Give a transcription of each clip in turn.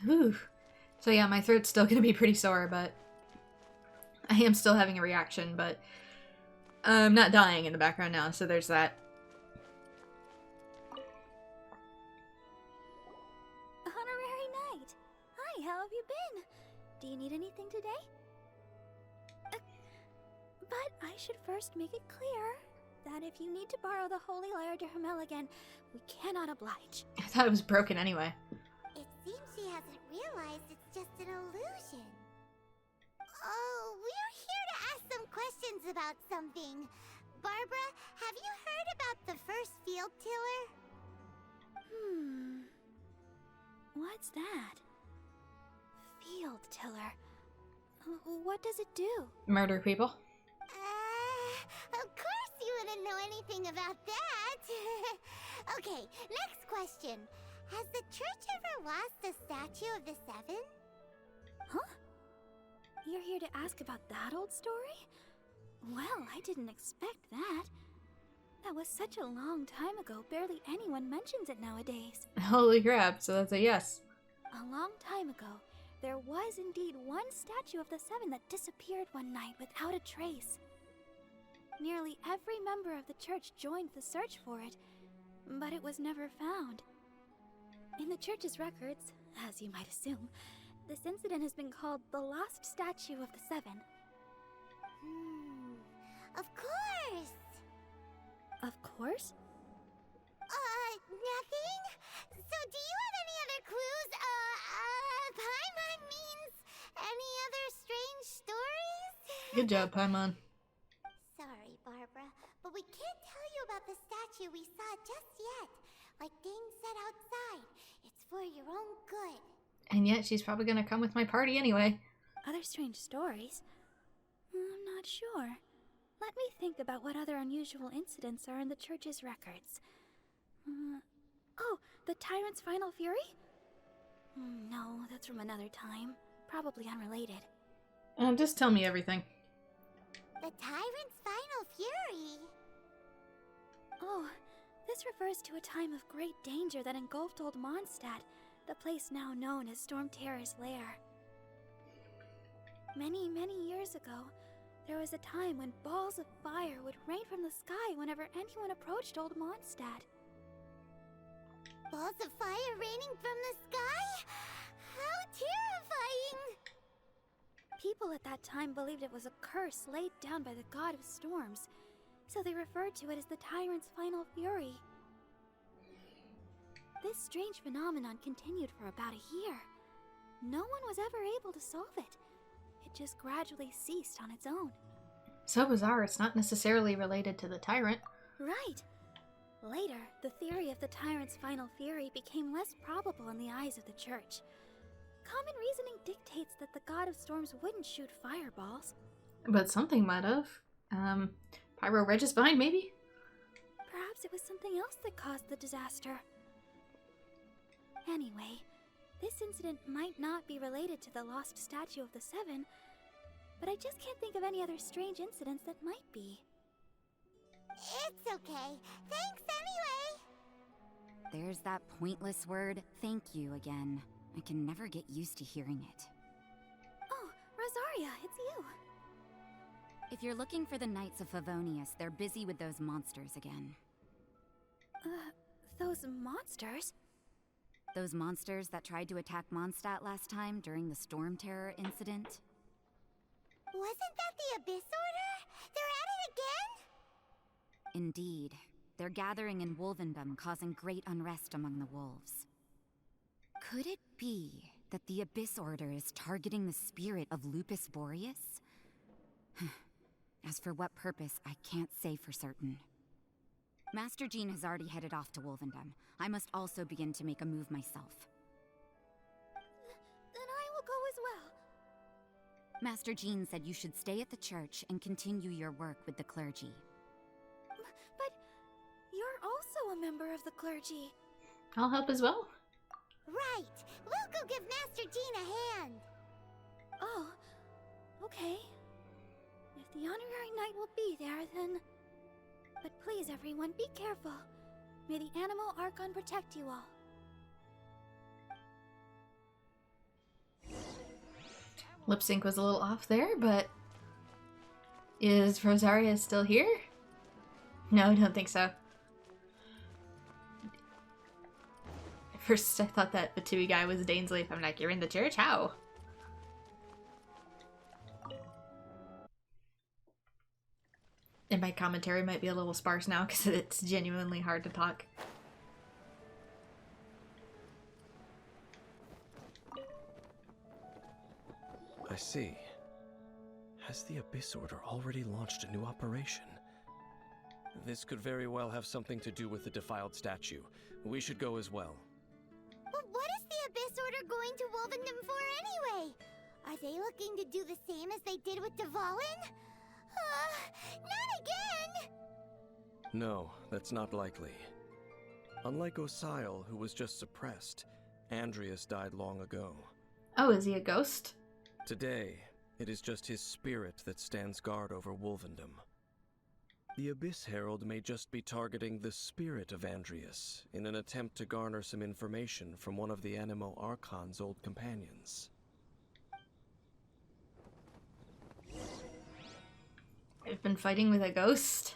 Whew. So yeah, my throat's still gonna be pretty sore, but I am still having a reaction, but I'm not dying in the background now, so there's that. Honorary Knight! Hi, how have you been? Do you need anything today? But I should first make it clear that if you need to borrow the Holy Lyre to Hermel again, we cannot oblige. I thought it was broken anyway. It seems she hasn't realized it's just an illusion. Oh, we're here to ask some questions about something. Barbara, have you heard about the first field tiller? What's that? Field tiller. What does it do? Murder people. Of course you wouldn't know anything about that. Okay, next question. Has the church ever lost a statue of the Seven? Huh? You're here to ask about that old story? Well, I didn't expect that. That was such a long time ago, barely anyone mentions it nowadays. Holy crap, so that's a yes. A long time ago, there was indeed one statue of the Seven that disappeared one night without a trace. Nearly every member of the church joined the search for it, but it was never found. In the church's records, as you might assume, this incident has been called the Lost Statue of the Seven. Of course! Of course? Nothing? So do you have any other clues? Paimon means any other strange stories? Good job, Paimon. Sorry, Barbara, but we can't tell you about the statue we saw just yet. Like Dane said outside, it's for your own good. And yet she's probably gonna come with my party anyway. Other strange stories? I'm not sure. Let me think about what other unusual incidents are in the church's records. Oh, the Tyrant's Final Fury? No, that's from another time. Probably unrelated. Just tell me everything. The Tyrant's Final Fury? Oh, this refers to a time of great danger that engulfed Old Mondstadt, the place now known as Storm Terror's lair. Many, many years ago, there was a time when balls of fire would rain from the sky whenever anyone approached Old Mondstadt. Balls of fire raining from the sky? How terrifying! People at that time believed it was a curse laid down by the god of storms, so they referred to it as the Tyrant's Final Fury. This strange phenomenon continued for about a year. No one was ever able to solve it. It just gradually ceased on its own. So bizarre, it's not necessarily related to the tyrant. Right. Later, the theory of the Tyrant's Final Fury became less probable in the eyes of the church. Common reasoning dictates that the god of storms wouldn't shoot fireballs. But something might have. Pyro Regisvine, maybe? Perhaps it was something else that caused the disaster. Anyway, this incident might not be related to the lost statue of the Seven, but I just can't think of any other strange incidents that might be. It's okay. Thanks anyway! There's that pointless word, thank you, again. I can never get used to hearing it. Oh, Rosaria, it's you! If you're looking for the Knights of Favonius, they're busy with those monsters again. Those monsters? Those monsters that tried to attack Mondstadt last time during the Storm Terror incident? Wasn't that the Abyss Order? They're at it again? Indeed. They're gathering in Wolvendom, causing great unrest among the wolves. Could it be that the Abyss Order is targeting the spirit of Lupus Boreas? As for what purpose, I can't say for certain. Master Jean has already headed off to Wolvendom. I must also begin to make a move myself. Then I will go as well. Master Jean said you should stay at the church and continue your work with the clergy. But you're also a member of the clergy. I'll help as well. Right! We'll go give Master Jean a hand! Oh, okay. If the Honorary Knight will be there, then... But please, everyone, be careful. May the Animal Archon protect you all. Lip sync was a little off there, but is Rosaria still here? No, I don't think so. At first I thought that Batui guy was Dainsleif. I'm like, you're in the church? How? And my commentary might be a little sparse now because it's genuinely hard to talk. I see. Has the Abyss Order already launched a new operation? This could very well have something to do with the defiled statue. We should go as well. But what is the Abyss Order going to Wolvendom for anyway? Are they looking to do the same as they did with Dvalin? Not again! No, that's not likely. Unlike Osile, who was just suppressed, Andreas died long ago. Oh, is he a ghost? Today, it is just his spirit that stands guard over Wolvendom. The Abyss Herald may just be targeting the spirit of Andreas in an attempt to garner some information from one of the Animo Archon's old companions. I've been fighting with a ghost.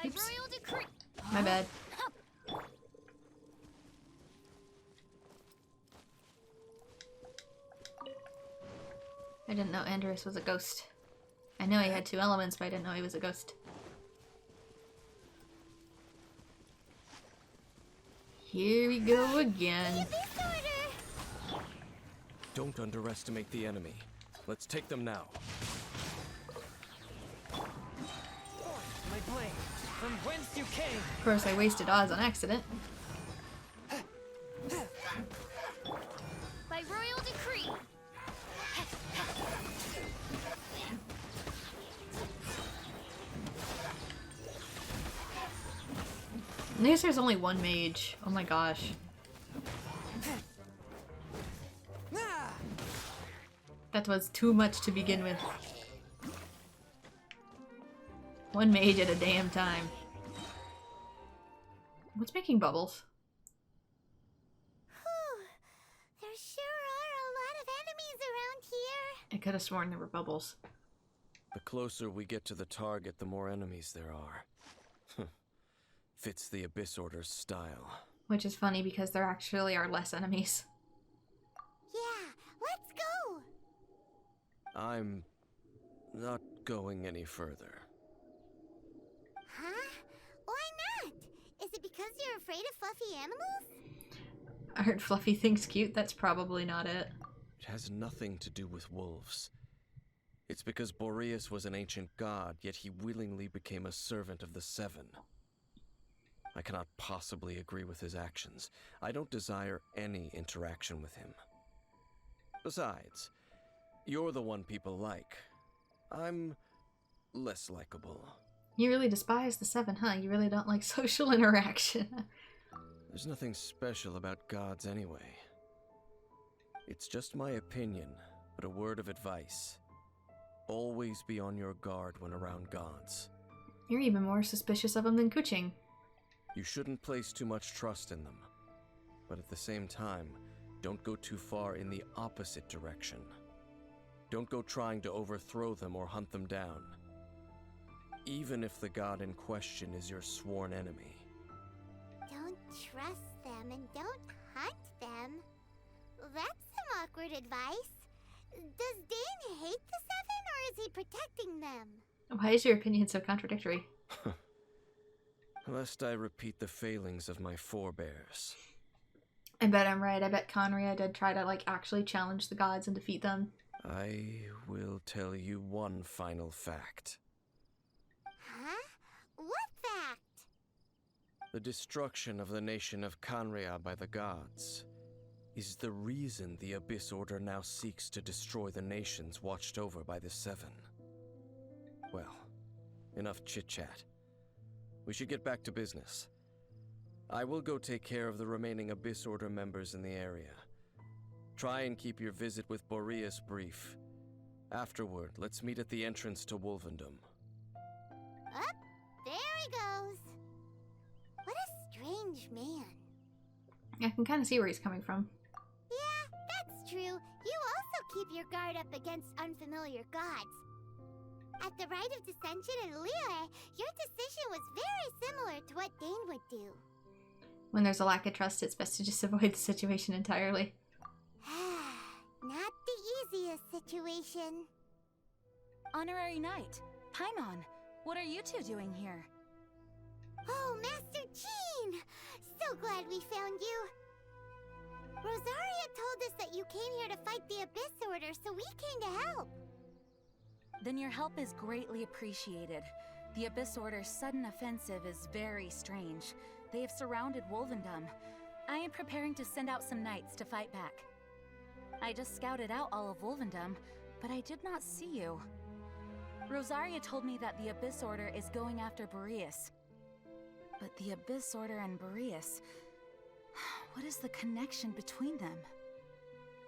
Oops. My bad. I didn't know Andreas was a ghost. I know he had two elements, but I didn't know he was a ghost. Here we go again. Don't underestimate the enemy. Let's take them now. My blade, from whence you came. Of course, I wasted Oz on accident. By royal decree. I guess there's only one mage. Oh my gosh. That was too much to begin with. One mage at a damn time. What's making bubbles? Whew. There sure are a lot of enemies around here. I could have sworn there were bubbles. The closer we get to the target, the more enemies there are. Fits the Abyss Order's style. Which is funny because there actually are less enemies. Yeah, let's go! I'm not going any further. Huh? Why not? Is it because you're afraid of fluffy animals? I heard Fluffy thinks cute. That's probably not it. It has nothing to do with wolves. It's because Boreas was an ancient god, yet he willingly became a servant of the Seven. I cannot possibly agree with his actions. I don't desire any interaction with him. Besides, you're the one people like. I'm less likable. You really despise the Seven, huh? You really don't like social interaction. There's nothing special about gods anyway. It's just my opinion, but a word of advice. Always be on your guard when around gods. You're even more suspicious of them than Kuching. You shouldn't place too much trust in them. But at the same time, don't go too far in the opposite direction. Don't go trying to overthrow them or hunt them down. Even if the god in question is your sworn enemy. Don't trust them and don't hunt them. That's some awkward advice. Does Dane hate the Seven or is he protecting them? Why is your opinion so contradictory? Lest I repeat the failings of my forebears. I bet I'm right. I bet Conria did try to, like, actually challenge the gods and defeat them. I will tell you one final fact. Huh? What fact? The destruction of the nation of Conria by the gods is the reason the Abyss Order now seeks to destroy the nations watched over by the Seven. Well, enough chit-chat. We should get back to business. I will go take care of the remaining Abyss Order members in the area. Try and keep your visit with Boreas brief. Afterward, let's meet at the entrance to Wolvendom. Up, there he goes. What a strange man. I can kind of see where he's coming from. Yeah, that's true. You also keep your guard up against unfamiliar gods. At the Rite of Dissension in Liyue, your decision was very similar to what Dane would do. When there's a lack of trust, it's best to just avoid the situation entirely. Not the easiest situation. Honorary Knight, Paimon, what are you two doing here? Oh, Master Jean! So glad we found you. Rosaria told us that you came here to fight the Abyss Order, so we came to help. Then your help is greatly appreciated. The Abyss Order's sudden offensive is very strange. They have surrounded Wolvendom. I am preparing to send out some knights to fight back. I just scouted out all of Wolvendom, but I did not see you. Rosaria told me that the Abyss Order is going after Boreas. But the Abyss Order and Boreas... what is the connection between them?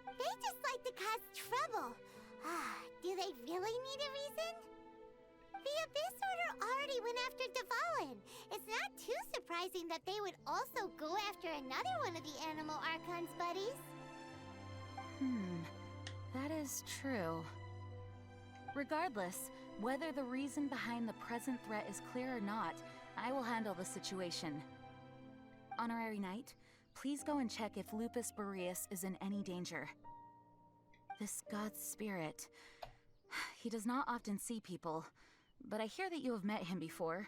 They just like to cause trouble. Do they really need a reason? The Abyss Order already went after Dvalin. It's not too surprising that they would also go after another one of the Animal Archon's buddies. That is true. Regardless, whether the reason behind the present threat is clear or not, I will handle the situation. Honorary Knight, please go and check if Lupus Boreas is in any danger. This god's spirit... he does not often see people, but I hear that you have met him before.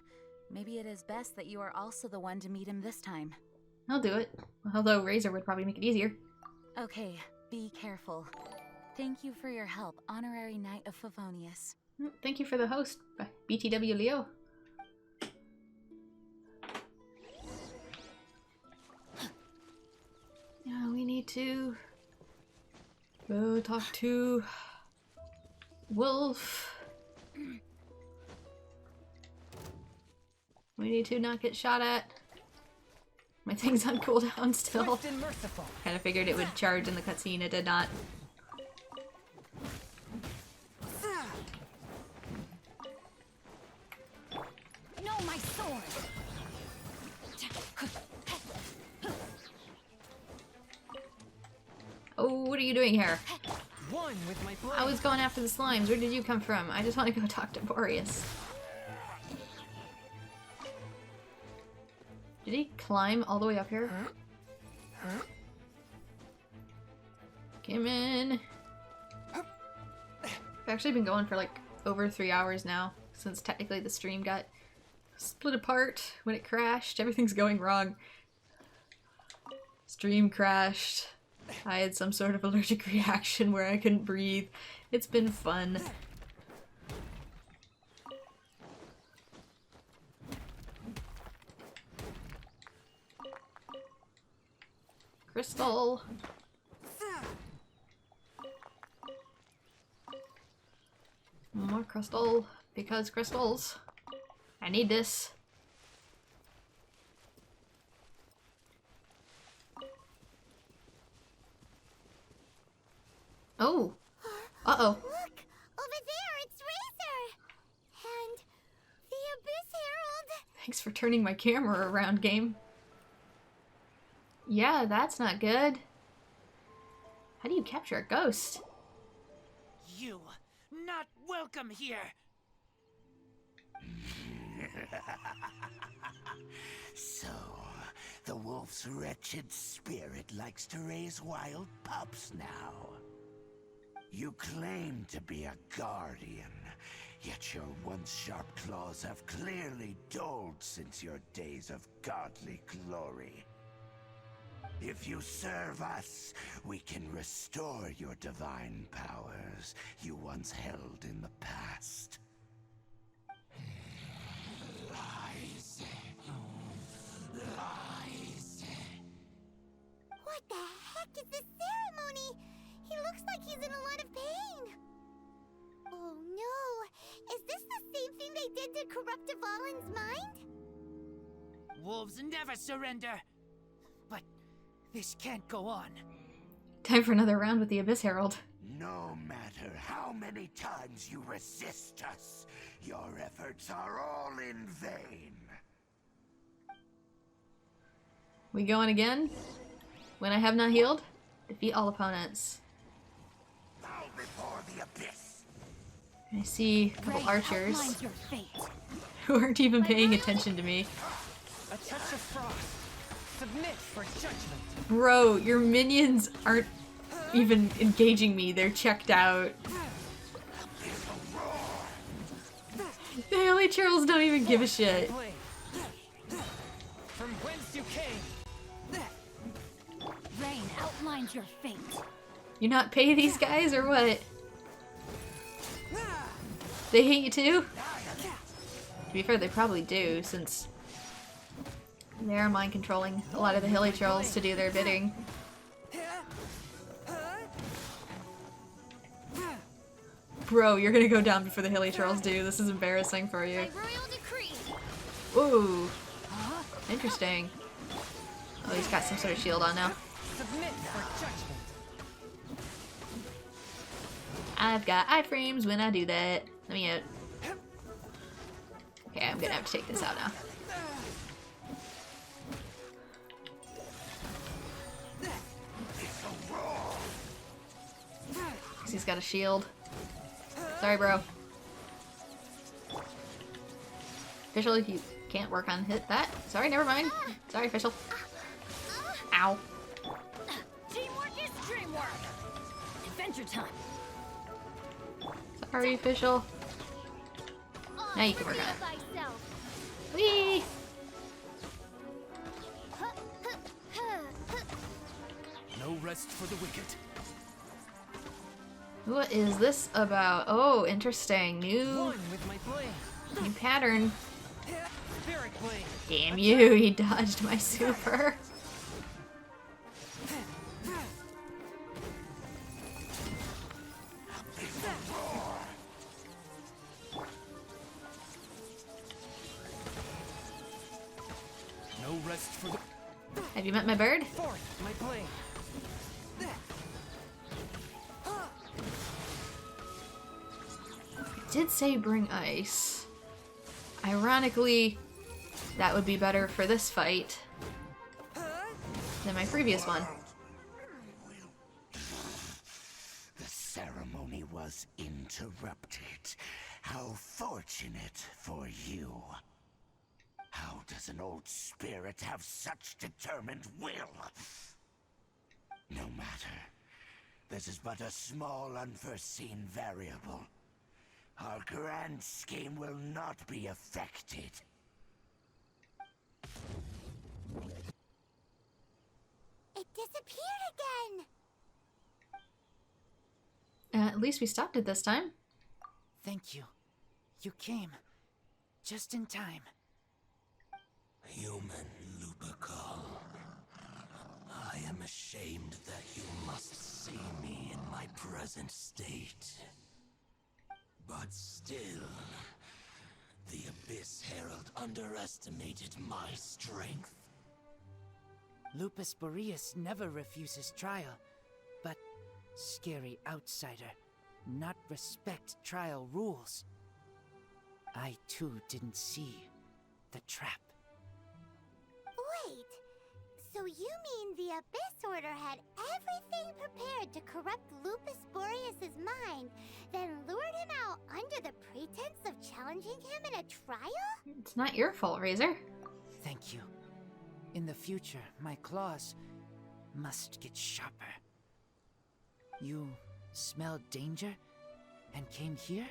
Maybe it is best that you are also the one to meet him this time. I'll do it. Although Razor would probably make it easier. Okay, be careful. Thank you for your help, Honorary Knight of Favonius. Thank you for the host, BTW Leo. Now we need to go talk to Wolf. We need to not get shot at. My thing's on cooldown still. Kind of figured it would charge in the cutscene, it did not. No, my sword! Oh, what are you doing here? One with my blade. I was going after the slimes. Where did you come from? I just want to go talk to Boreas. Did he climb all the way up here? Come in. I've actually been going for like over 3 hours now, since technically the stream got split apart when it crashed. Everything's going wrong. Stream crashed. I had some sort of allergic reaction where I couldn't breathe. It's been fun. Crystal! More crystal, because crystals. I need this. Oh! Uh-oh. Look! Over there, it's Razor! And the Abyss Herald! Thanks for turning my camera around, game. Yeah, that's not good. How do you capture a ghost? You not welcome here. So, the wolf's wretched spirit likes to raise wild pups now. You claim to be a guardian, yet your once sharp claws have clearly dulled since your days of godly glory. If you serve us, we can restore your divine powers you once held in the past. Lies. Lies. What the heck is this ceremony? He looks like he's in a lot of pain. Oh no! Is this the same thing they did to corrupt Dvalin's mind? Wolves never surrender. But this can't go on. Time for another round with the Abyss Herald. No matter how many times you resist us, your efforts are all in vain. We going again? When I have not healed, defeat all opponents. Bow before the abyss. I see a couple Ray archers outlines your fate. who aren't even paying attention to me. A touch of frost. Submit for judgment. Bro, your minions aren't even engaging me. They're checked out. The Haley Charles don't even give a shit. Blade. From whence you came. Rain outlines your fate. You not pay these guys or what? They hate you too? To be fair, they probably do, since they are mind controlling a lot of the Hilly Trolls to do their bidding. Bro, you're gonna go down before the Hilly Trolls do. This is embarrassing for you. By royal decree. Ooh. Interesting. Oh, he's got some sort of shield on now. Submit for judgment. I've got iframes when I do that. Let me out. Okay, I'm gonna have to take this out now. He's got a shield. Sorry, bro. Official, you can't work on hit that. Sorry, never mind. Sorry, official. Ow. Teamwork is dreamwork. Adventure time. Sorry, official. Now you can work on it. Whee! No rest for the wicked. What is this about? Oh, interesting. One with my blade. New pattern. Spirit blade. Damn you, he dodged my super. No rest for the Have you met my bird? fourth. My blade. It did say bring ice. Ironically, that would be better for this fight than my previous one. The ceremony was interrupted. How fortunate for you. How does an old spirit have such determined will? No matter. This is but a small unforeseen variable. Our grand scheme will not be affected. It disappeared again! At least we stopped it this time. Thank you. You came. Just in time. Human Lupercal, I am ashamed that you must see me in my present state. But still, the Abyss Herald underestimated my strength. Lupus Boreas never refuses trial, but scary outsider, not respect trial rules. I too didn't see the trap. Wait, so you mean the Abyss Order had everything prepared to corrupt Lupus Boreas' mind, then lured him out under the pretense of challenging him in a trial? It's not your fault, Razor. Thank you. In the future, my claws must get sharper. You smelled danger and came here?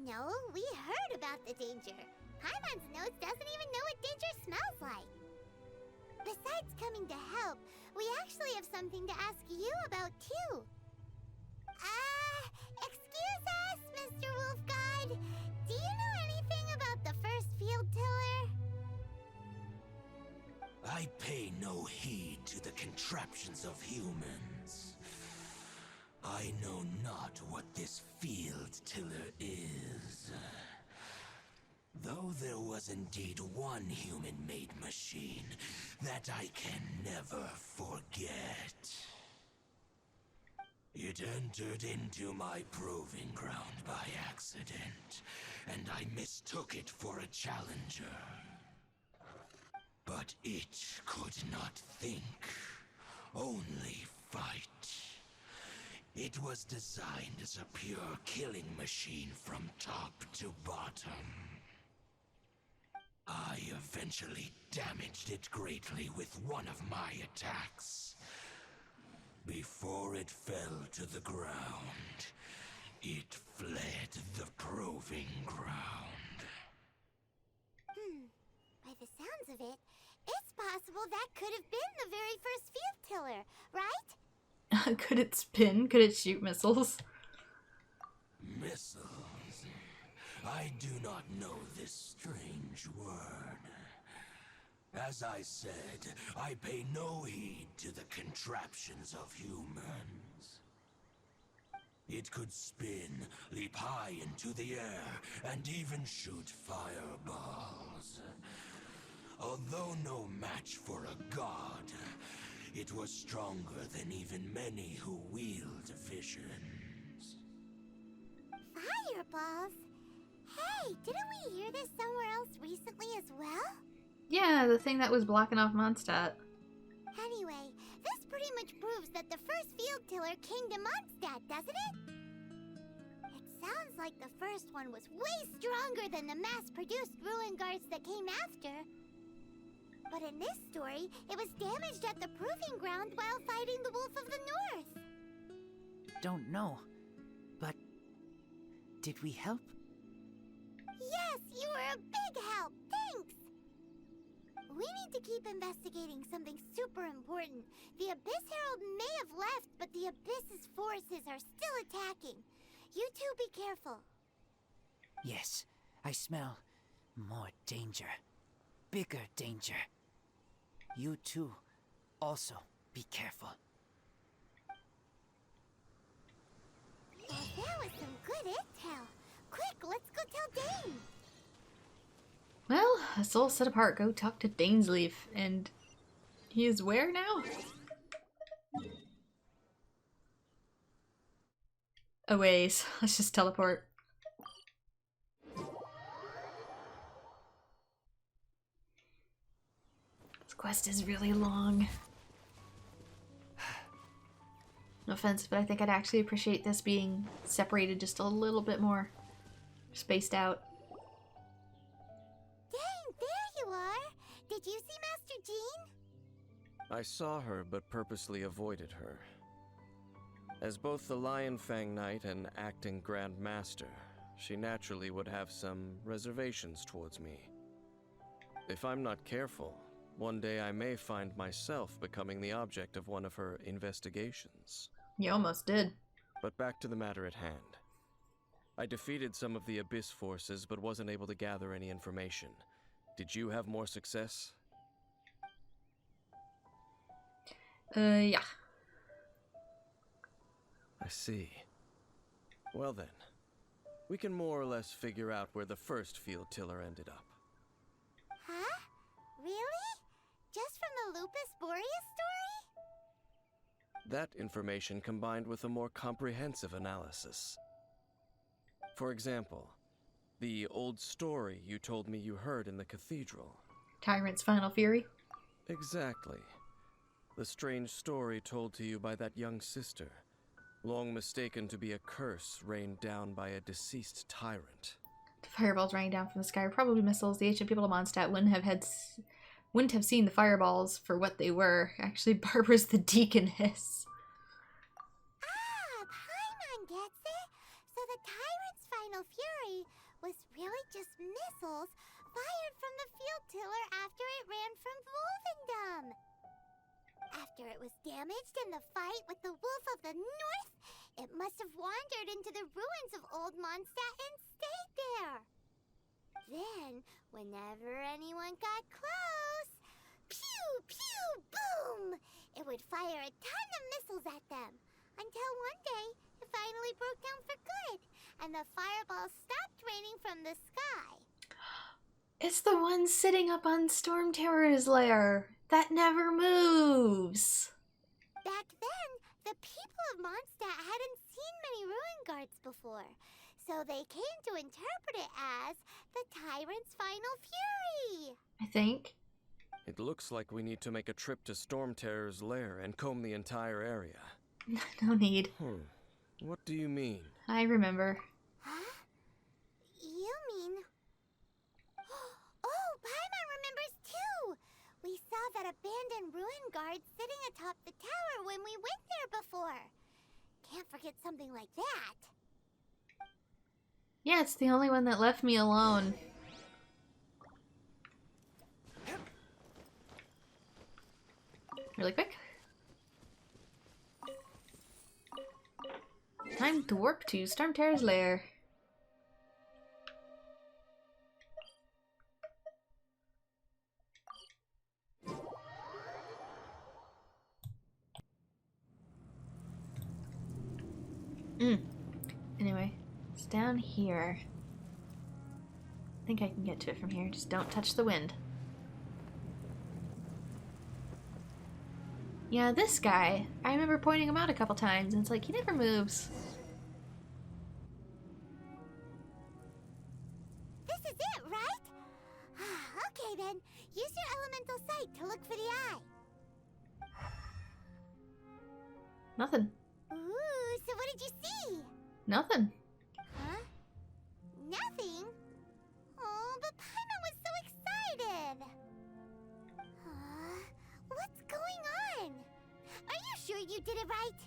No, we heard about the danger. Paimon's nose doesn't even know what danger smells like. Besides coming to help, we actually have something to ask you about too. Excuse us, Mr. Wolf God. Do you know anything about the first field tiller? I pay no heed to the contraptions of humans. I know not what this field tiller is. Though there was indeed one human-made machine that I can never forget. It entered into my proving ground by accident, and I mistook it for a challenger. But it could not think, only fight. It was designed as a pure killing machine from top to bottom. I eventually damaged it greatly with one of my attacks. Before it fell to the ground, it fled the proving ground. By the sounds of it, it's possible that could have been the very first field tiller, right? Could it spin? Could it shoot missiles? Missiles? I do not know this strange word. As I said, I pay no heed to the contraptions of humans. It could spin, leap high into the air, and even shoot fireballs. Although no match for a god, it was stronger than even many who wield visions. Fireballs? Hey, didn't we hear this somewhere else recently as well? Yeah, the thing that was blocking off Mondstadt. Anyway, this pretty much proves that the first field tiller came to Mondstadt, doesn't it? It sounds like the first one was way stronger than the mass-produced ruin guards that came after. But in this story, it was damaged at the proving ground while fighting the Wolf of the North. Don't know, but did we help? Yes, you were a big help. Thanks. We need to keep investigating something super important. The Abyss Herald may have left, but the Abyss's forces are still attacking. You two be careful. Yes, I smell more danger. Bigger danger. You too, also be careful. Well, that was some good intel. Quick, let's go tell Dane. Well, a soul set apart. Go talk to Dainsleif. And he is where now? A ways. Let's just teleport. This quest is really long. No offense, but I think I'd actually appreciate this being separated just a little bit more. Spaced out. Dane, there you are. Did you see Master Jean? I saw her, but purposely avoided her. As both the Lion Fang Knight and acting Grand Master, she naturally would have some reservations towards me. If I'm not careful, one day I may find myself becoming the object of one of her investigations. You almost did. But back to the matter at hand. I defeated some of the Abyss forces, but wasn't able to gather any information. Did you have more success? Yeah. I see. Well then, we can more or less figure out where the first field tiller ended up. Huh? Really? Just from the Lupus Boreas story? That information combined with a more comprehensive analysis. For example, the old story you told me you heard in the cathedral. Tyrant's final fury? Exactly. The strange story told to you by that young sister, long mistaken to be a curse rained down by a deceased tyrant. The fireballs raining down from the sky are probably missiles. The ancient people of Mondstadt wouldn't have seen the fireballs for what they were. Actually, Barbara's the deaconess. Ah, Paimon gets it. So the tyrant's final fury was really just missiles fired from the field tiller after it ran from Wolvendom. After it was damaged in the fight with the Wolf of the North, it must have wandered into the ruins of Old Mondstadt and stayed there. Then, whenever anyone got close, pew, pew, boom! It would fire a ton of missiles at them. Until one day, it finally broke down for good, and the fireballs stopped raining from the sky. It's the one sitting up on Storm Terror's lair that never moves. Back then, the the people of Mondstadt hadn't seen many ruin guards before, so they came to interpret it as the tyrant's final fury. I think. It looks like we need to make a trip to Storm Terror's lair and comb the entire area. No need. What do you mean? I remember. Huh? You mean... Oh, Paimon remembers too! We saw that abandoned ruin guard sitting atop the tower when we went there before. Can't forget something like that. Yeah, it's the only one that left me alone. Really quick. Time to warp to Storm Terror's lair. Anyway, it's down here. I think I can get to it from here. Just don't touch the wind. Yeah, this guy, I remember pointing him out a couple times, and it's like, he never moves. This is it, right? Okay then, use your elemental sight to look for the eye. Nothing. Ooh, so what did you see? Nothing. Huh? Nothing? Oh, but Paimon was so excited! What's going on? Are you sure you did it right?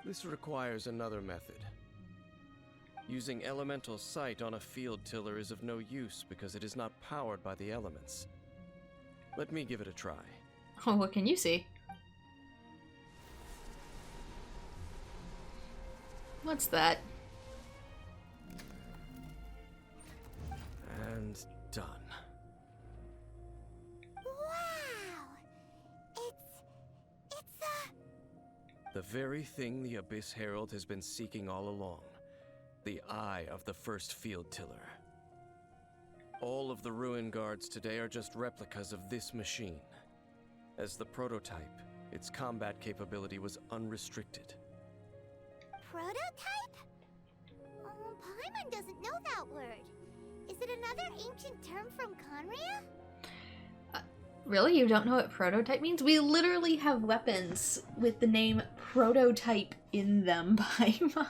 This requires another method. Using elemental sight on a field tiller is of no use because it is not powered by the elements. Let me give it a try. Oh, what can you see? What's that? And done. Wow! It's The very thing the Abyss Herald has been seeking all along. The eye of the first field tiller. All of the ruin guards today are just replicas of this machine. As the prototype, its combat capability was unrestricted. prototype? Oh, Paimon doesn't know that word. Is it another ancient term from Conria? Really? You don't know what prototype means? We literally have weapons with the name prototype in them, Paimon.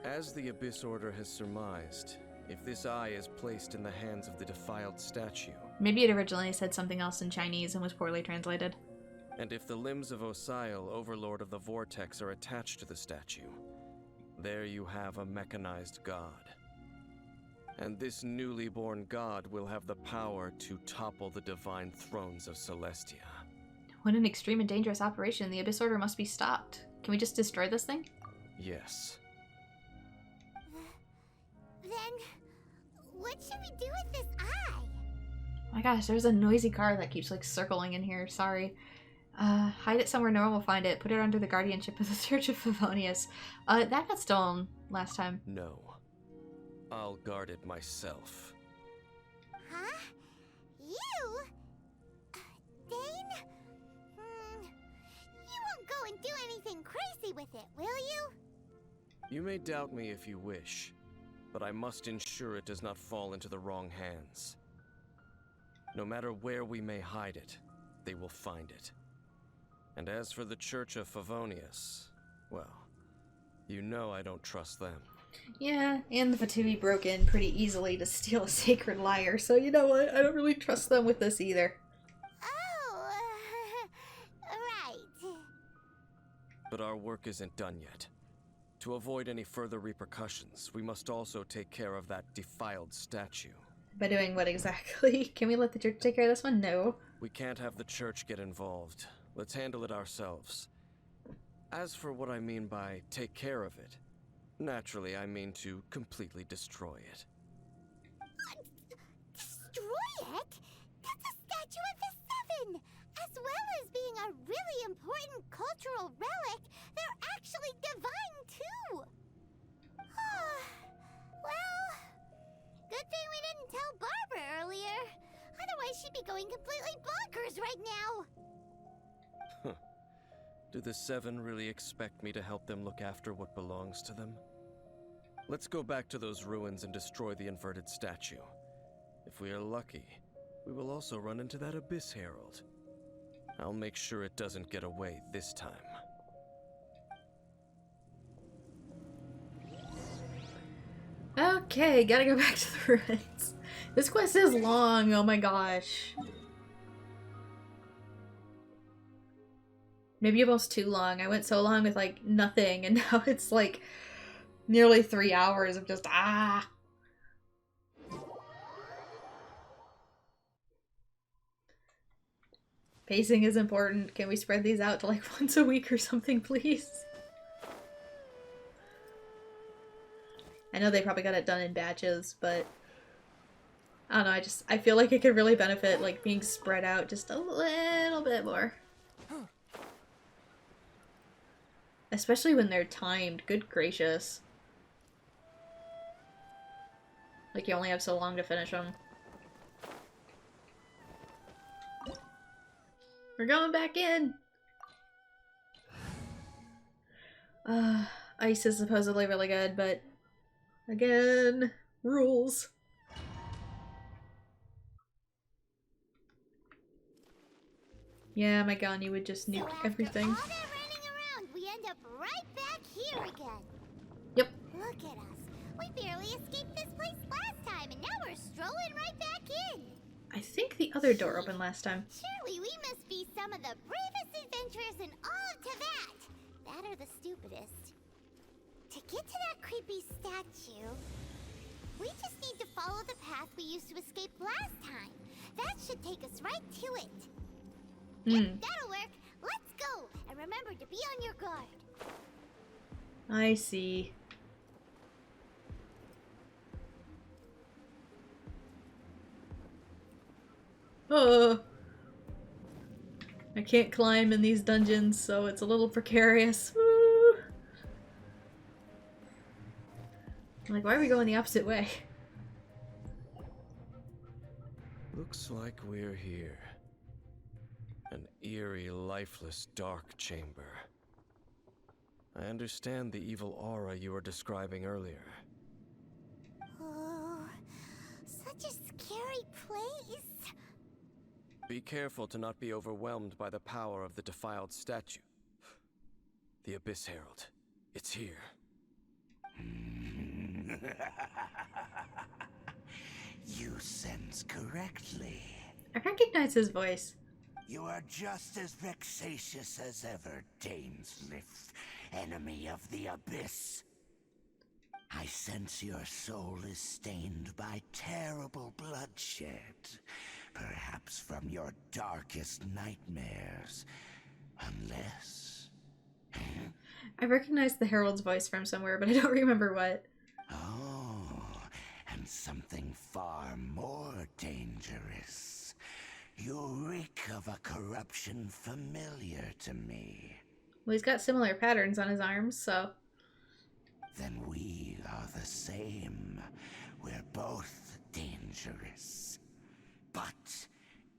As the Abyss Order has surmised, if this eye is placed in the hands of the defiled statue, Maybe it originally said something else in Chinese and was poorly translated. and if the limbs of Osial, Overlord of the Vortex, are attached to the statue, there you have a mechanized god. And this newly born god will have the power to topple the divine thrones of Celestia. What an extreme and dangerous operation. The Abyss Order must be stopped. Can we just destroy this thing? Yes. Then, what should we do with this eye? Oh my gosh, there's a noisy car that keeps like circling in here. Sorry. Hide it somewhere no one will find it. Put it under the guardianship of the Church of Favonius. That got stolen last time. No. I'll guard it myself. Huh? You? Dane? You won't go and do anything crazy with it, will you? You may doubt me if you wish, but I must ensure it does not fall into the wrong hands. No matter where we may hide it, they will find it. And as for the Church of Favonius, well, you know I don't trust them. Yeah, and the Fatui broke in pretty easily to steal a sacred lyre, so you know what? I don't really trust them with this either. Oh, right. But our work isn't done yet. To avoid any further repercussions, we must also take care of that defiled statue. By doing what exactly? Can we let the church take care of this one? No. We can't have the church get involved. Let's handle it ourselves. As for what I mean by take care of it, naturally I mean to completely destroy it. Destroy it? That's a statue of the Seven! As well as being a really important cultural relic, they're actually divine too! Well, good thing we didn't tell Barbara earlier. Otherwise she'd be going completely bonkers right now. Do the Seven really expect me to help them look after what belongs to them? Let's go back to those ruins and destroy the inverted statue. If we are lucky, we will also run into that Abyss Herald. I'll make sure it doesn't get away this time. Okay, gotta go back to the ruins. This quest is long, oh my gosh. Maybe almost too long. I went so long with like nothing, and now it's like nearly 3 hours of just Pacing is important. Can we spread these out to like once a week or something, please? I know they probably got it done in batches, but I don't know, I feel like it could really benefit like being spread out just a little bit more. Especially when they're timed. Good gracious. Like you only have so long to finish them. We're going back in! Ice is supposedly really good, but again, rules. Yeah, my gun, you would just nuke everything. All that running around, we end up right back here again. Yep. Look at us. We barely escaped this place last time, and now we're strolling right back in. I think the other door opened last time. Surely we must be some of the bravest adventurers in all of Teyvat. That or the stupidest. To get to that creepy statue, we just need to follow the path we used to escape last time. That should take us right to it. Yep, that'll work. Let's go. And remember to be on your guard. I see. Oh. I can't climb in these dungeons, so it's a little precarious. Woo. I'm like, why are we going the opposite way? Looks like we're here. An eerie, lifeless, dark chamber. I understand the evil aura you were describing earlier. Oh, such a scary place. Be careful to not be overwhelmed by the power of the defiled statue. The Abyss Herald. It's here. You sense correctly. I recognize his voice. You are just as vexatious as ever, Dainsleif, enemy of the Abyss. I sense your soul is stained by terrible bloodshed, perhaps from your darkest nightmares, unless... I recognize the Herald's voice from somewhere, but I don't remember what. Oh, and something far more dangerous. You reek of a corruption familiar to me. Well, he's got similar patterns on his arms, so... Then we are the same. We're both dangerous. But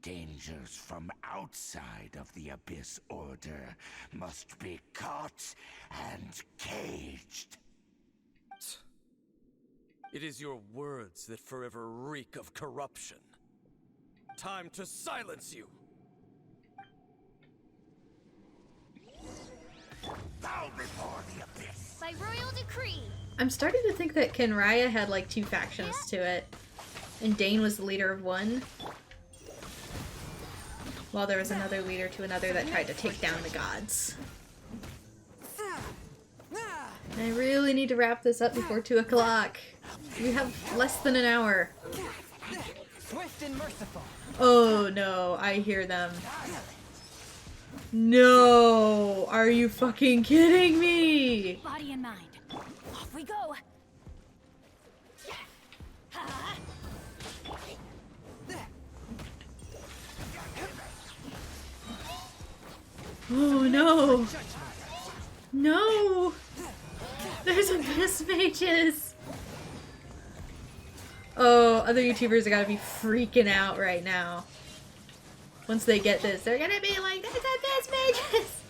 dangers from outside of the Abyss Order must be caught and caged. It is your words that forever reek of corruption. Time to silence you! Bow before the Abyss! By royal decree. I'm starting to think that Kenraya had like 2 factions to it, and Dane was the leader of one, while there was another leader to another that tried to take down the gods. And I really need to wrap this up before 2 o'clock. We have less than an hour. Swift and merciful. Oh no, I hear them. No! Are you fucking kidding me? Body and mind. Off we go. Oh no! No! There's Abyss mages! Oh, other YouTubers are gotta be freaking out right now. Once they get this, they're gonna be like, there's Abyss mages!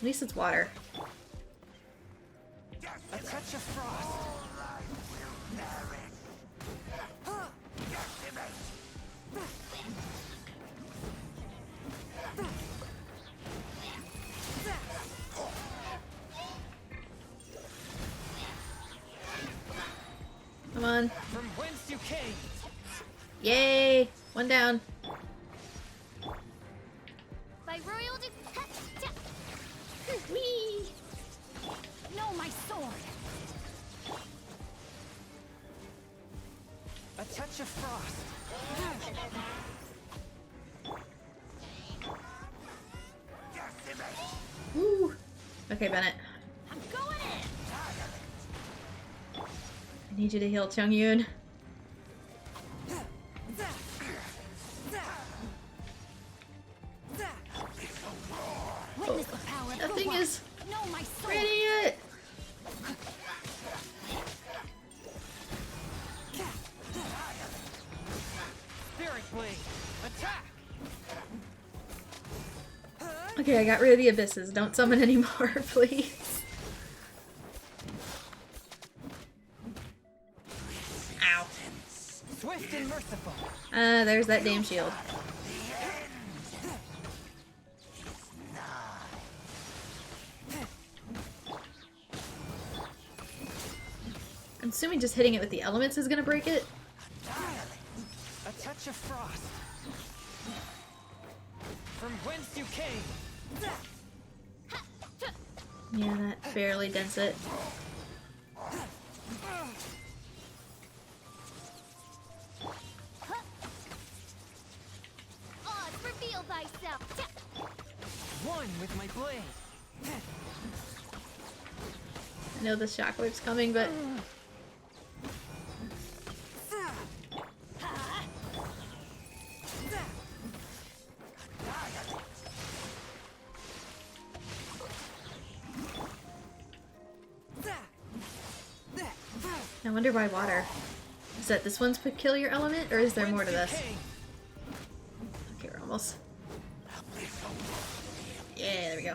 At least it's water. A touch of frost. Come on. From whence you came. Yay! One down. By royal Whee! No, my sword! A touch of frost. Woo! Okay, Bennett. I'm going in. I need you to heal Chongyun. Witness the power of That the thing one. is No, my sword! radiant! Spirit blade. Attack. Okay, I got rid of the abysses. Don't summon anymore, please. Ow. Swift and merciful. There's that damn shield. I'm assuming just hitting it with the elements is gonna break it. A touch of frost. From whence you came. Yeah, that barely dents it. Oz, reveal thyself. One with my blade. I know the shockwave's coming, but I wonder why water. Is that this one's peculiar element, or is there more to this? Okay, we're almost. Yeah, there we go.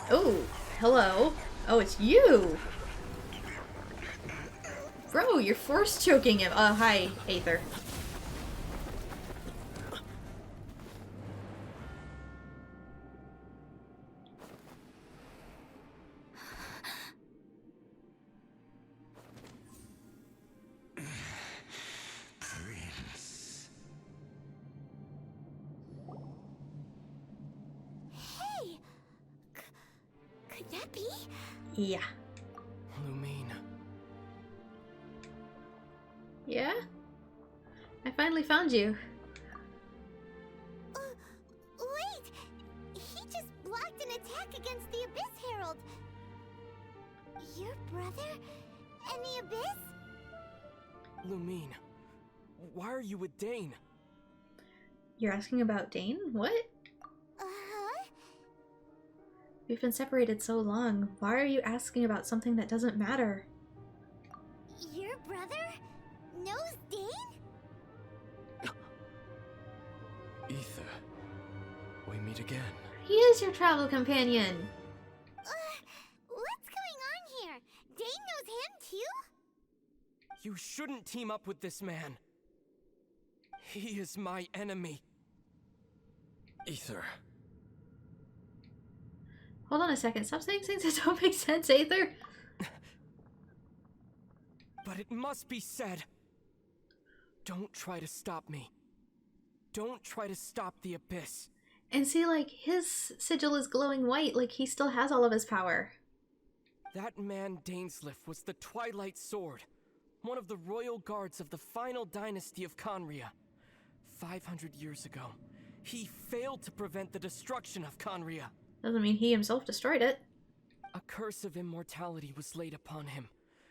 Oh, hello. Oh, it's you! Bro, you're force choking him. Hi, Aether. Prince. Hey! Could that be? Yeah. Lumine. Yeah? I finally found you. Wait! He just blocked an attack against the Abyss Herald. Your brother? And the Abyss? Lumine. Why are you with Dane? You're asking about Dane? What? Uh-huh. We've been separated so long. Why are you asking about something that doesn't matter? Your brother knows Dane? Ether, we meet again. He is your travel companion. What's going on here? Dane knows him too? You shouldn't team up with this man. He is my enemy. Ether. Hold on a second. Stop saying things that don't make sense, Aether. But it must be said. Don't try to stop me. Don't try to stop the Abyss. And see, like, his sigil is glowing white, like he still has all of his power. That man Dainsleif was the Twilight Sword, one of the royal guards of the final dynasty of Conria. 500 years ago, he failed to prevent the destruction of Conria. Doesn't mean he himself destroyed it. A curse of immortality was laid upon him,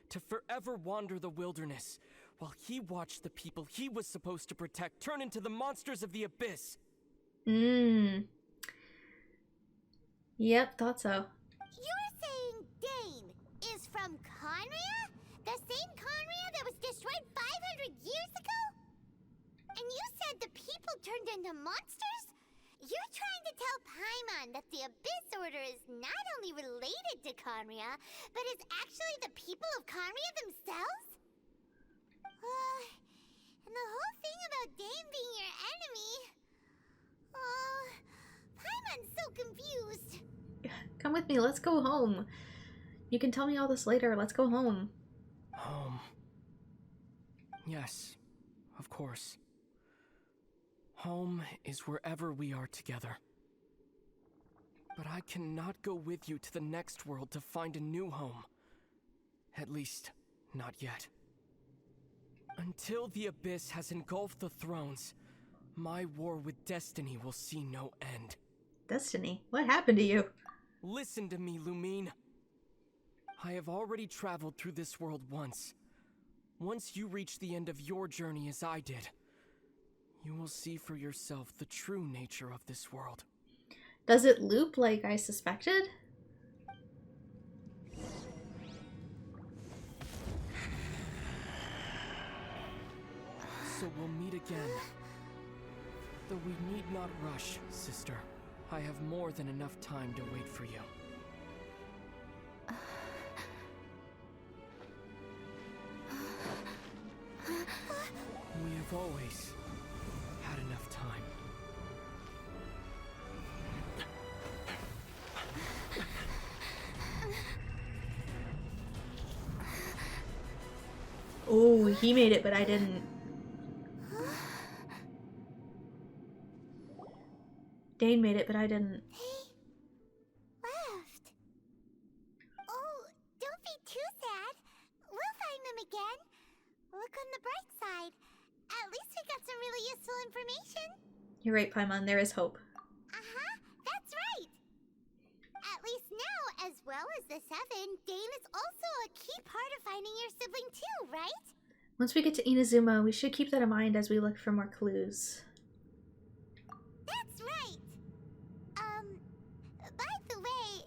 to forever wander the wilderness, while he watched the people he was supposed to protect turn into the monsters of the Abyss. Yep, thought so. You're from Conria? The same Conria that was destroyed 500 years ago? And you said the people turned into monsters? You're trying to tell Paimon that the Abyss Order is not only related to Conria, but is actually the people of Conria themselves? And the whole thing about Dane being your enemy... Paimon's so confused. Come with me, let's go home. You can tell me all this later, let's go home. Home. Yes, of course. Home is wherever we are together. But I cannot go with you to the next world to find a new home. At least, not yet. Until the Abyss has engulfed the thrones, my war with Destiny will see no end. Destiny? What happened to you? Listen to me, Lumine. I have already traveled through this world once. Once you reach the end of your journey as I did, you will see for yourself the true nature of this world. Does it loop like I suspected? So we'll meet again. Though we need not rush, sister. I have more than enough time to wait for you. We have always had enough time. Oh, he made it, but I didn't. Dane made it, but I didn't. They left. Oh, don't be too sad. We'll find them again. Look on the bright side. At least we got some really useful information. You're right, Paimon, there is hope. That's right. At least now, as well as the Seven, Dane is also a key part of finding your sibling too, right? Once we get to Inazuma, we should keep that in mind as we look for more clues. That's right. By the way,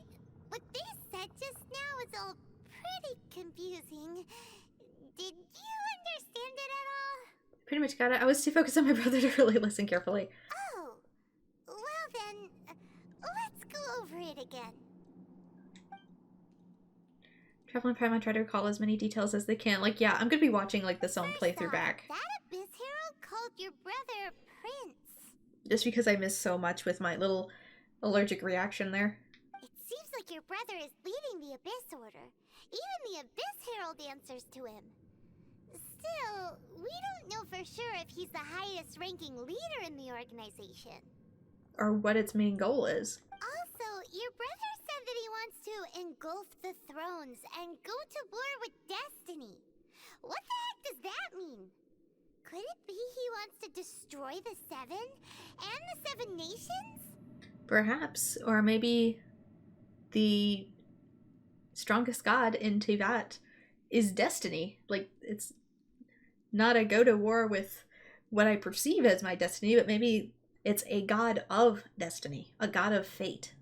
what they said just now is all pretty confusing. Did you understand it at all? Pretty much got it. I was too focused on my brother to really listen carefully. Oh, well then, let's go over it again. Traveling Paimon try to recall as many details as they can. Like, yeah, I'm gonna be watching like this own First playthrough off, back. That Abyss Herald called your brother Prince. Just because I missed so much with my little allergic reaction there. It seems like your brother is leading the Abyss Order. Even the Abyss Herald answers to him. Still, we don't know for sure if he's the highest ranking leader in the organization. Or what its main goal is. Also, your brother said that he wants to engulf the thrones and go to war with Destiny. What the heck does that mean? Could it be he wants to destroy the Seven and the Seven Nations? Perhaps. Or maybe the strongest god in Teyvat is Destiny. Like, it's not a go to war with what I perceive as my destiny, but maybe it's a god of destiny, a god of fate.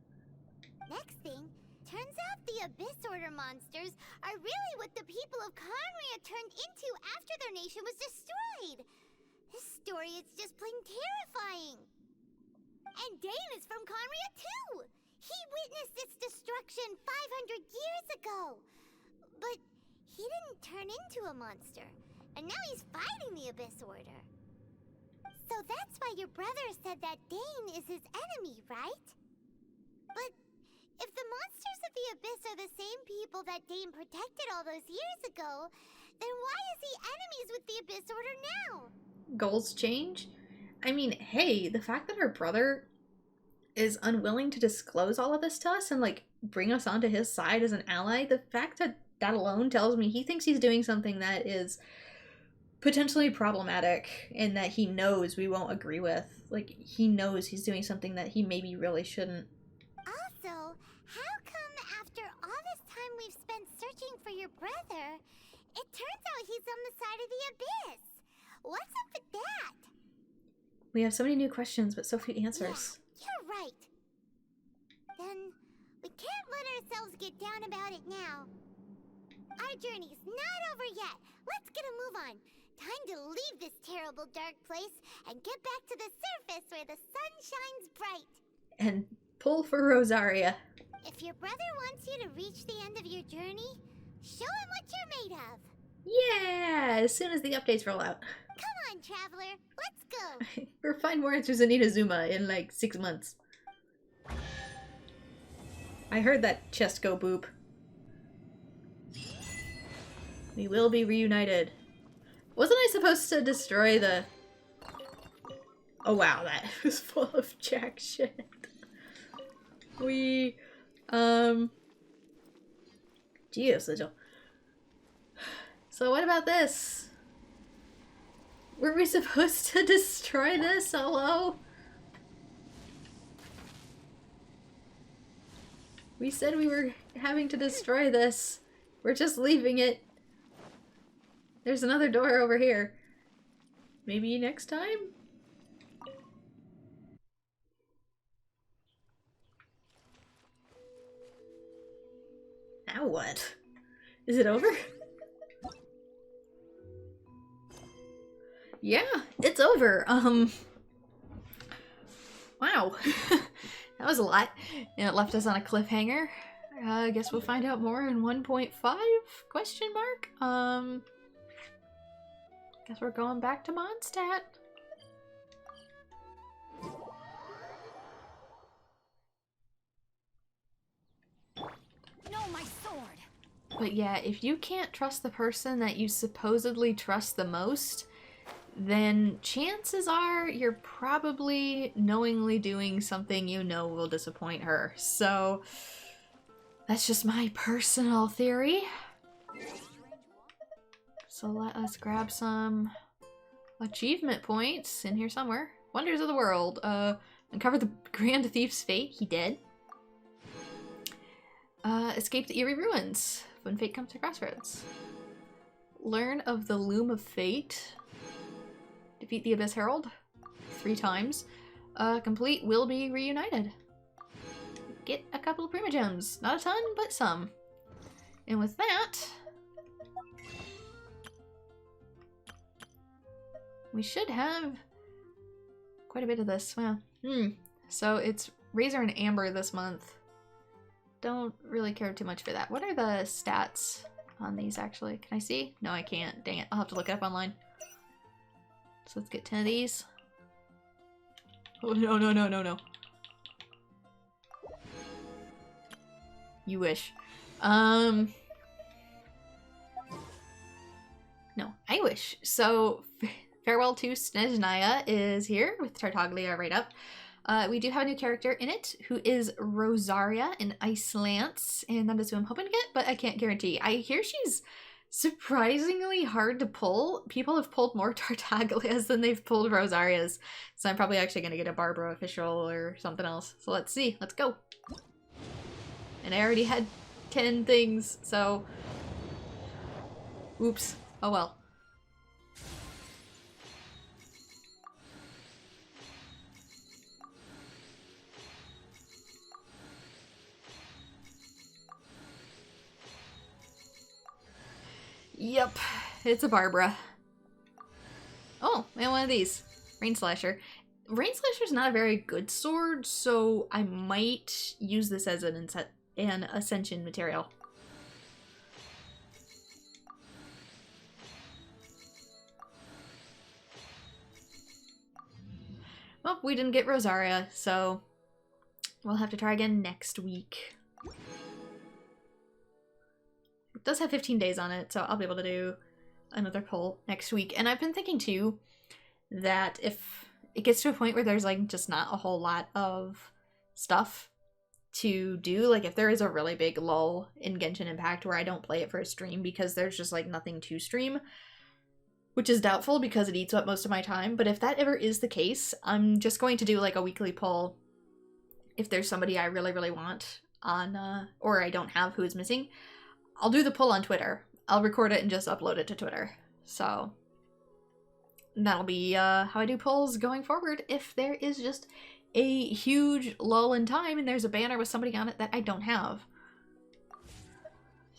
Next thing, turns out the Abyss Order monsters are really what the people of Conria turned into after their nation was destroyed. This story is just plain terrifying. And Dane is from Conria too. He witnessed its destruction 500 years ago. But he didn't turn into a monster. And now he's fighting the Abyss Order. So that's why your brother said that Dane is his enemy, right? But if the monsters of the Abyss are the same people that Dane protected all those years ago, then why is he enemies with the Abyss Order now? Goals change? I mean, hey, the fact that our brother is unwilling to disclose all of this to us and, like, bring us onto his side as an ally, the fact that that alone tells me he thinks he's doing something that is potentially problematic and that he knows we won't agree with. Like, he knows he's doing something that he maybe really shouldn't. Also, how come after all this time we've spent searching for your brother, it turns out he's on the side of the Abyss? What's up with that? We have so many new questions, but so few answers. Yeah, you're right. Then we can't let ourselves get down about it now. Our journey's not over yet. Let's get a move on. Time to leave this terrible dark place and get back to the surface where the sun shines bright. And pull for Rosaria. If your brother wants you to reach the end of your journey, show him what you're made of. Yeah, as soon as the updates roll out. Come on, traveler. Let's go. We'll find more answers in Inazuma in like 6 months. I heard that chest go boop. We will be reunited. Wasn't I supposed to destroy the... Oh wow, that was full of jack shit. Geo sigil. So what about this? Were we supposed to destroy this? Hello? We said we were having to destroy this. We're just leaving it. There's another door over here. Maybe next time? Now what? Is it over? Yeah, it's over. Wow. That was a lot. And it left us on a cliffhanger. I guess we'll find out more in 1.5? Question mark? Guess we're going back to Mondstadt. No, my sword! But yeah, if you can't trust the person that you supposedly trust the most, then chances are you're probably knowingly doing something you know will disappoint her. So that's just my personal theory. So let us grab some achievement points in here somewhere. Wonders of the World. Uncover the Grand Thief's fate. He did. Escape the Eerie Ruins. When fate comes to crossroads. Learn of the Loom of Fate. Defeat the Abyss Herald 3 times. Complete Will Be Reunited. Get a couple of Primogems. Not a ton, but some. And with that, we should have quite a bit of this. Wow. So it's Razor and Amber this month. Don't really care too much for that. What are the stats on these actually? Can I see? No, I can't. Dang it. I'll have to look it up online. So let's get 10 of these. Oh, no, no, no, no, no. You wish. No, I wish. So, Farewell to Snezhnaya is here with Tartaglia right up. We do have a new character in it who is Rosaria in Icelance, and that is who I'm hoping to get, but I can't guarantee. I hear she's surprisingly hard to pull. People have pulled more Tartaglias than they've pulled Rosarias, so I'm probably actually going to get a Barbara official or something else. So let's see. Let's go. And I already had 10 things, so... Oops. Oh well. Yep, it's a Barbara. Oh, and one of these. Rain Slasher. Rain Slasher's not a very good sword, so I might use this as an Ascension material. Well, we didn't get Rosaria, so we'll have to try again next week. It does have 15 days on it, so I'll be able to do another poll next week. And I've been thinking too that if it gets to a point where there's like just not a whole lot of stuff to do, like if there is a really big lull in Genshin Impact where I don't play it for a stream because there's just like nothing to stream, which is doubtful because it eats up most of my time, but if that ever is the case, I'm just going to do like a weekly poll if there's somebody I really, really want on, or I don't have who is missing. I'll do the poll on Twitter. I'll record it and just upload it to Twitter. So that'll be how I do polls going forward if there is just a huge lull in time and there's a banner with somebody on it that I don't have.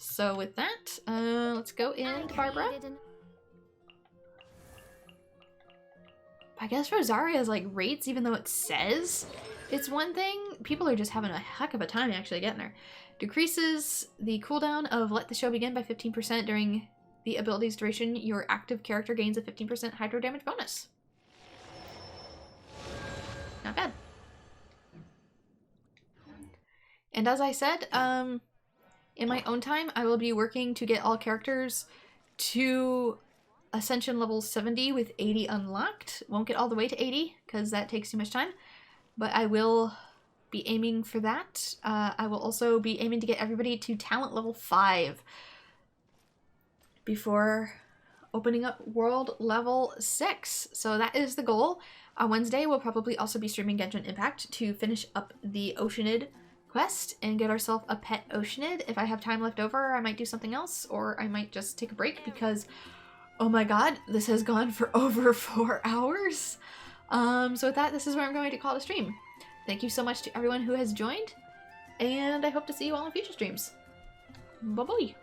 So with that, let's go into Barbara. I guess Rosaria's like rates, even though it says it's one thing, people are just having a heck of a time actually getting there. Decreases the cooldown of Let the Show Begin by 15% during the ability's duration. Your active character gains a 15% hydro damage bonus. Not bad. And as I said, in my own time, I will be working to get all characters to Ascension level 70 with 80 unlocked. Won't get all the way to 80 because that takes too much time, but I will be aiming for that. I will also be aiming to get everybody to talent level 5 before opening up world level 6. So that is the goal. On Wednesday, we'll probably also be streaming Genshin Impact to finish up the Oceanid quest and get ourselves a pet Oceanid. If I have time left over, I might do something else, or I might just take a break because, oh my god, this has gone for over 4 hours. So with that, this is where I'm going to call it a stream. Thank you so much to everyone who has joined, and I hope to see you all in future streams. Bye-bye.